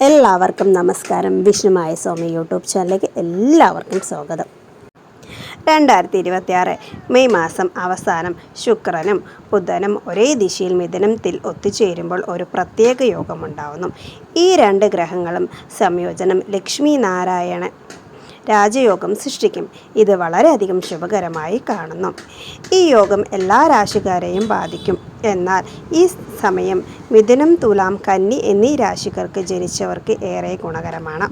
എല്ലാവർക്കും നമസ്കാരം. വിഷ്ണുമായ സ്വാമി യൂട്യൂബ് ചാനലിലേക്ക് എല്ലാവർക്കും സ്വാഗതം. 2026 മെയ് മാസം അവസാനം ശുക്രനും ബുധനും ഒരേ ദിശയിൽ മിഥുനത്തിൽ ഒത്തുചേരുമ്പോൾ ഒരു പ്രത്യേക യോഗമുണ്ടാവുന്നു. ഈ രണ്ട് ഗ്രഹങ്ങളും സംയോജനം ലക്ഷ്മി നാരായണ രാജയോഗം സൃഷ്ടിക്കും. ഇത് വളരെയധികം ശുഭകരമായി കാണുന്നു. ഈ യോഗം എല്ലാ രാശിക്കാരെയും ബാധിക്കും. എന്നാൽ ഈ സമയം മിഥുനം, തുലാം, കന്നി എന്നീ രാശിക്കാർക്ക് ജനിച്ചവർക്ക് ഏറെ ഗുണകരമാണ്.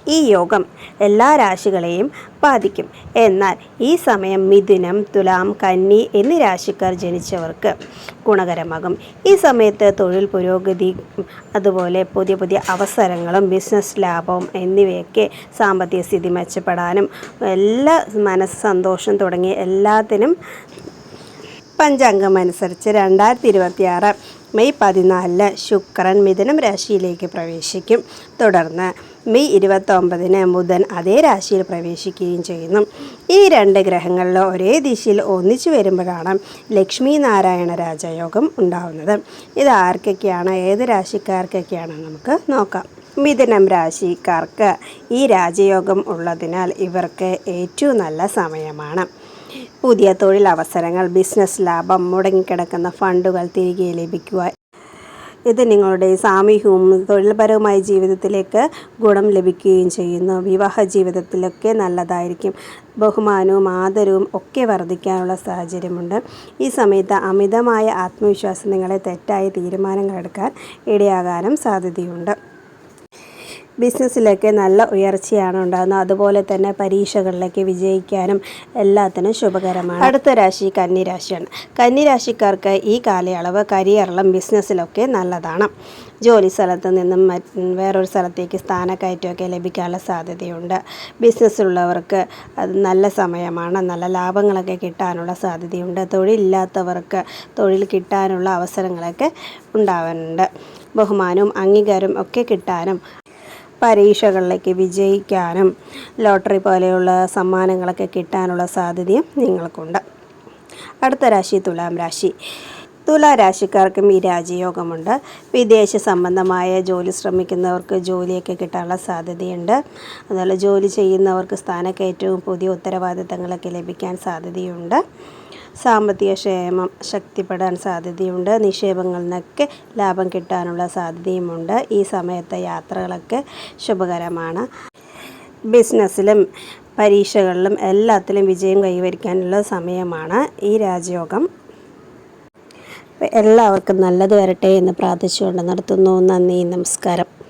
ഈ യോഗം എല്ലാ രാശികളെയും ബാധിക്കും. എന്നാൽ ഈ സമയം മിഥുനം, തുലാം, കന്നി എന്നീ രാശിക്കാർ ജനിച്ചവർക്ക് ഗുണകരമാകും. ഈ സമയത്ത് തൊഴിൽ പുരോഗതി, അതുപോലെ പുതിയ പുതിയ അവസരങ്ങളും ബിസിനസ് ലാഭവും എന്നിവയൊക്കെ, സാമ്പത്തിക സ്ഥിതി മെച്ചപ്പെടാനും എല്ലാ മനസ്സ് സന്തോഷം തുടങ്ങിയ എല്ലാത്തിനും പഞ്ചാംഗം അനുസരിച്ച് 2026 മെയ് 14 ശുക്രൻ മിഥുനം രാശിയിലേക്ക് പ്രവേശിക്കും. തുടർന്ന് മെയ് 29 ബുധൻ അതേ രാശിയിൽ പ്രവേശിക്കുകയും ചെയ്യുന്നു. ഈ രണ്ട് ഗ്രഹങ്ങളിൽ ഒരേ ദിശയിൽ ഒന്നിച്ചു വരുമ്പോഴാണ് ലക്ഷ്മി നാരായണ രാജയോഗം ഉണ്ടാവുന്നത്. ഇത് ആർക്കൊക്കെയാണ്, ഏത് രാശിക്കാർക്കൊക്കെയാണ് നമുക്ക് നോക്കാം. മിഥുനം രാശിക്കാർക്ക് ഈ രാജയോഗം ഉള്ളതിനാൽ ഇവർക്ക് ഏറ്റവും നല്ല സമയമാണ്. പുതിയ തൊഴിലവസരങ്ങൾ, ബിസിനസ് ലാഭം, മുടങ്ങിക്കിടക്കുന്ന ഫണ്ടുകൾ തിരികെ ലഭിക്കുക, ഇത് നിങ്ങളുടെ സാമൂഹികവും തൊഴിൽപരവുമായ ജീവിതത്തിലേക്ക് ഗുണം ലഭിക്കുകയും ചെയ്യുന്നു. വിവാഹ ജീവിതത്തിലൊക്കെ നല്ലതായിരിക്കും. ബഹുമാനവും ആദരവും ഒക്കെ വർദ്ധിക്കാനുള്ള സാഹചര്യമുണ്ട്. ഈ സമയത്ത് അമിതമായ ആത്മവിശ്വാസം നിങ്ങളെ തെറ്റായ തീരുമാനങ്ങൾ എടുക്കാൻ ഇടയാകാനും സാധ്യതയുണ്ട്. ബിസിനസ്സിലൊക്കെ നല്ല ഉയർച്ചയാണ് ഉണ്ടാകുന്നത്. അതുപോലെ തന്നെ പരീക്ഷകളിലേക്ക് വിജയിക്കാനും എല്ലാത്തിനും ശുഭകരമാണ്. അടുത്ത രാശി കന്നി രാശിയാണ്. കന്നി രാശിക്കാർക്ക് ഈ കാലയളവ് കരിയറിലും ബിസിനസ്സിലൊക്കെ നല്ലതാണ്. ജോലി സ്ഥലത്ത് നിന്നും വേറൊരു സ്ഥലത്തേക്ക് സ്ഥാനക്കയറ്റമൊക്കെ ലഭിക്കാനുള്ള സാധ്യതയുണ്ട്. ബിസിനസ്സിലുള്ളവർക്ക് അത് നല്ല സമയമാണ്. നല്ല ലാഭങ്ങളൊക്കെ കിട്ടാനുള്ള സാധ്യതയുണ്ട്. തൊഴിലില്ലാത്തവർക്ക് തൊഴിൽ കിട്ടാനുള്ള അവസരങ്ങളൊക്കെ ഉണ്ടാവാനുണ്ട്. ബഹുമാനവും അംഗീകാരവും ഒക്കെ കിട്ടാനും പരീക്ഷകളിലേക്ക് വിജയിക്കാനും ലോട്ടറി പോലെയുള്ള സമ്മാനങ്ങളൊക്കെ കിട്ടാനുള്ള സാധ്യതയും നിങ്ങൾക്കുണ്ട്. അടുത്ത രാശി തുലാം രാശി. തുലാ രാശിക്കാർക്കും ഈ രാജയോഗമുണ്ട്. വിദേശ സംബന്ധമായ ജോലി ശ്രമിക്കുന്നവർക്ക് ജോലിയൊക്കെ കിട്ടാനുള്ള സാധ്യതയുണ്ട്. അതുപോലെ ജോലി ചെയ്യുന്നവർക്ക് സ്ഥാനക്കയറ്റവും പുതിയ ഉത്തരവാദിത്തങ്ങളൊക്കെ ലഭിക്കാൻ സാധ്യതയുണ്ട്. സാമ്പത്തിക ക്ഷേമം ശക്തിപ്പെടാൻ സാധ്യതയുണ്ട്. നിക്ഷേപങ്ങളിൽ നിന്നൊക്കെ ലാഭം കിട്ടാനുള്ള സാധ്യതയുമുണ്ട്. ഈ സമയത്തെ യാത്രകളൊക്കെ ശുഭകരമാണ്. ബിസിനസ്സിലും പരീക്ഷകളിലും എല്ലാത്തിലും വിജയം കൈവരിക്കാനുള്ള സമയമാണ് ഈ രാജയോഗം. എല്ലാവർക്കും നല്ലത് വരട്ടെ എന്ന് പ്രാർത്ഥിച്ചുകൊണ്ട് നിർത്തുന്നു. നന്ദി, നമസ്കാരം.